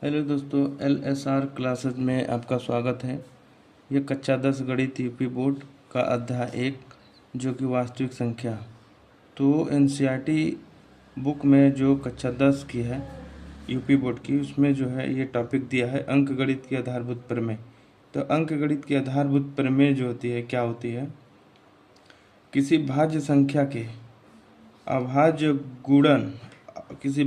Hello दोस्तों, LSR classes में आपका स्वागत है। ये कक्षा 10 गणित यूपी बोर्ड का अध्याय 1 जो कि वास्तविक संख्या। तो NCERT बुक में जो कक्षा 10 की है यूपी बोर्ड की, उसमें जो है ये टॉपिक दिया है अंक गणित की आधारभूत प्रमेय। तो अंक गणित की आधारभूत प्रमेय जो होती है क्या होती है? किसी भाज्य संख्या के अभाज्य गुणन किसी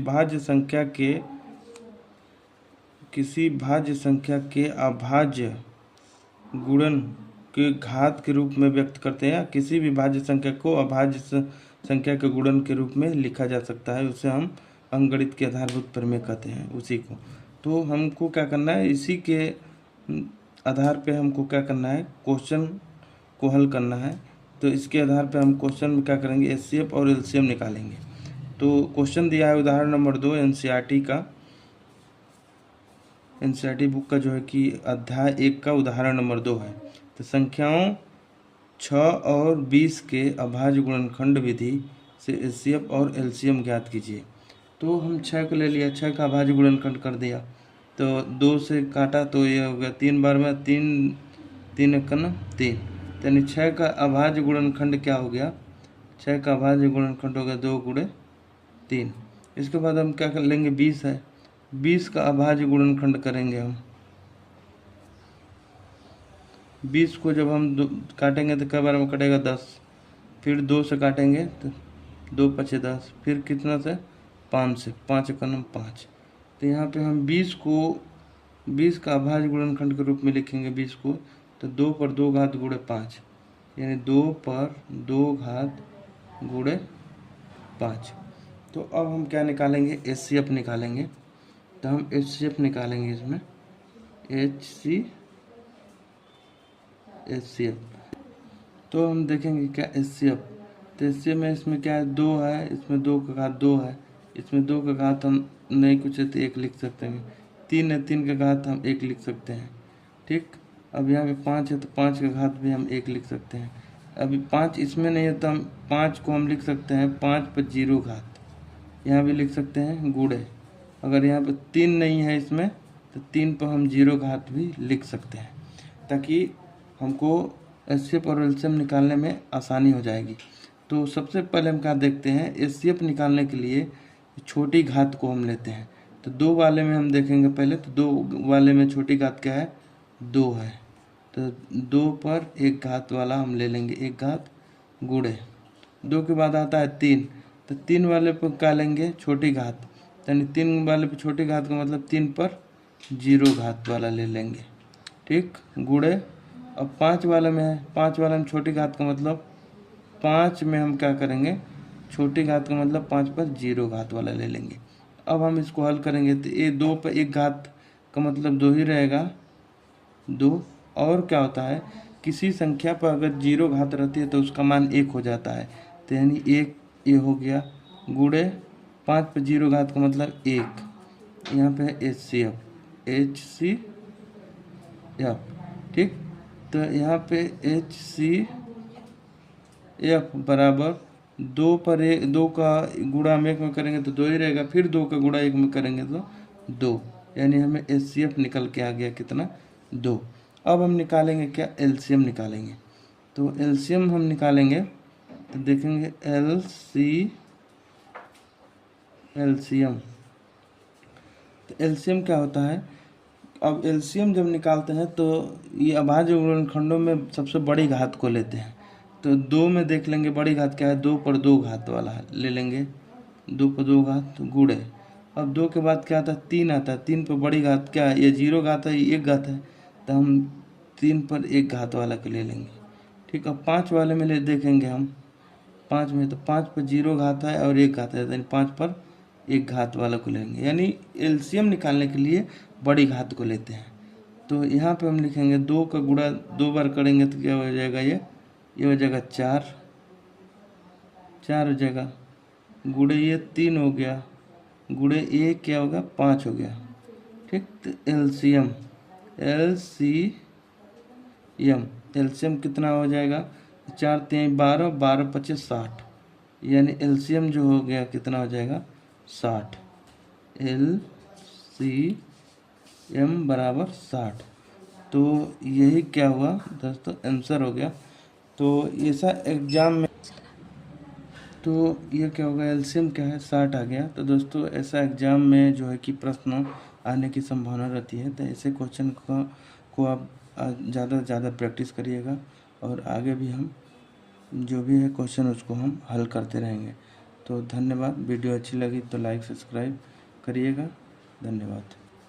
भाज्य संख्या के अभाज्य गुणन के घात के रूप में व्यक्त करते हैं। किसी भी भाज्य संख्या को अभाज्य संख्या के गुणन के रूप में लिखा जा सकता है, उसे हम अंकगणित के आधारभूत प्रमेय कहते हैं उसी को। तो हमको क्या करना है, इसी के आधार पे हमको क्या करना है, क्वेश्चन को हल करना है। तो इसके आधार पे हम क्वेश्चन में क्या करेंगे, HCF और LCM निकालेंगे। तो क्वेश्चन दिया है उदाहरण नंबर 2 NCERT बुक का जो है कि अध्याय 1 का उदाहरण नंबर 2 है। तो संख्याओं 6 और 20 के अभाज्य गुणनखंड विधि से HCF और LCM ज्ञात कीजिए। तो हम 6 को ले लिया, 6 का अभाज्य गुणनखंड कर दिया। तो 2 से काटा तो ये हो गया 3 बार में 3 3 एक ना 3, यानी 6 का अभाज्य गुणनखंड क्या हो गया, 6 का अभाज्य गुणनखंड हो गया 2 गुणे 3। इसके बाद हम क्या कर लेंगे, 20 है, 20 का अभाज्य गुणनखंड करेंगे हम। 20 को जब हम काटेंगे तो कई बार में कटेगा 10, फिर 2 से काटेंगे तो 2 पचे 10, फिर कितना से 5 से 5 का नाम 5। तो यहाँ पे हम 20 का अभाज्य गुणनखंड के रूप में लिखेंगे 20 को। तो 2 पर 2 घात गुणे 5, यानी 2 पर 2 घात गुणे 5। तो अब हम क्या निकालेंगे, HCF निकालेंगे। तो हम HCF निकालेंगे इसमें, HCF। तो हम देखेंगे क्या HCF। तो HCF में इसमें क्या है, 2 है, इसमें 2 का घात 2 है, इसमें 2 का घात हम नहीं कुछ है तो 1 लिख सकते हैं। 3 है, 3 का घात हम 1 लिख सकते हैं। ठीक, अब यहाँ पे 5 है तो 5 का घात भी हम 1 लिख सकते हैं। अभी 5 इसमें नहीं है तो हम 5 को हम लिख सकते हैं 5 पर 0 घात, यहाँ भी लिख सकते हैं गुणे। अगर यहाँ पे 3 नहीं है इसमें तो 3 पर हम 0 घात भी लिख सकते हैं, ताकि हमको HCF और LCM निकालने में आसानी हो जाएगी। तो सबसे पहले हम क्या देखते हैं, HCF निकालने के लिए छोटी घात को हम लेते हैं। तो 2 वाले में हम देखेंगे पहले। तो 2 वाले में छोटी घात क्या है, 2 है। तो 2 पर 1 घात वाला हम ले लेंगे, 1 घात गुणे 2 के बाद आता है 3। तो 3 वाले पर क्या लेंगे, छोटी घात, यानी 3 वाले पर छोटी घात का मतलब 3 पर 0 घात वाला ले लेंगे। ठीक, गुणे। अब 5 वाले में है, 5 वाले में छोटी घात का मतलब 5 में हम क्या करेंगे, छोटी घात का मतलब 5 पर 0 घात वाला ले लेंगे। अब हम इसको हल करेंगे तो ये 2 पर 1 घात का मतलब 2 ही रहेगा, 2। और क्या होता है, किसी संख्या पर अगर 0 घात रहती है तो उसका मान 1 हो जाता है। तो यानी 1 ये हो गया, गुणे 5 पर 0 घात का मतलब 1। यहाँ पे है HCF। ठीक, तो यहाँ पे HCF बराबर 2 पर 2 का गुणा हम 1 में करेंगे तो 2 ही रहेगा, फिर 2 का गुणा 1 में करेंगे तो 2, यानी हमें HCF निकल के आ गया कितना, 2। अब हम निकालेंगे क्या, LCM निकालेंगे। तो LCM हम निकालेंगे तो देखेंगे LCM। तो LCM क्या होता है, अब LCM जब निकालते हैं तो ये अभाज्य गुणनखंडों में सबसे बड़ी घात को लेते हैं। तो 2 में देख लेंगे बड़ी घात क्या है, 2 पर 2 घात वाला ले लेंगे, 2 पर 2 घात गुणे। अब 2 के बाद क्या आता है, 3 आता है, 3 पर बड़ी घात क्या है, ये 0 घात है, ये 1 घात है, तो हम 3 पर 1 घात वाला के ले लेंगे। ठीक, अब 5 वाले में ले देखेंगे हम, 5 में तो 5 पर 0 घात है और 1 घात है, यानी 5 पर 1 घात वाला को लेंगे। यानी LCM निकालने के लिए बड़ी घात को लेते हैं। तो यहाँ पे हम लिखेंगे 2 का गुणा 2 बार करेंगे तो क्या हो जाएगा, ये हो जाएगा 4 हो जाएगा, गुणे ये 3 हो गया, गुणे ये क्या होगा, 5 हो गया। ठीक, तो LCM कितना हो जाएगा, 4 3 12, 12 25 60, यानी LCM जो हो गया कितना हो जाएगा, 60। LCM m बराबर 60। तो यही क्या हुआ दोस्तों, आंसर हो गया। तो ऐसा एग्जाम में तो ये क्या होगा, एलसीएम क्या है 60 आ गया। तो दोस्तों ऐसा एग्जाम में जो है कि प्रश्न आने की संभावना रहती है। तो ऐसे क्वेश्चन को आप ज़्यादा से ज़्यादा प्रैक्टिस करिएगा, और आगे भी हम जो भी है क्वेश्चन उसको हम हल करते रहेंगे। तो धन्यवाद। वीडियो अच्छी लगी तो लाइक सब्सक्राइब करिएगा। धन्यवाद।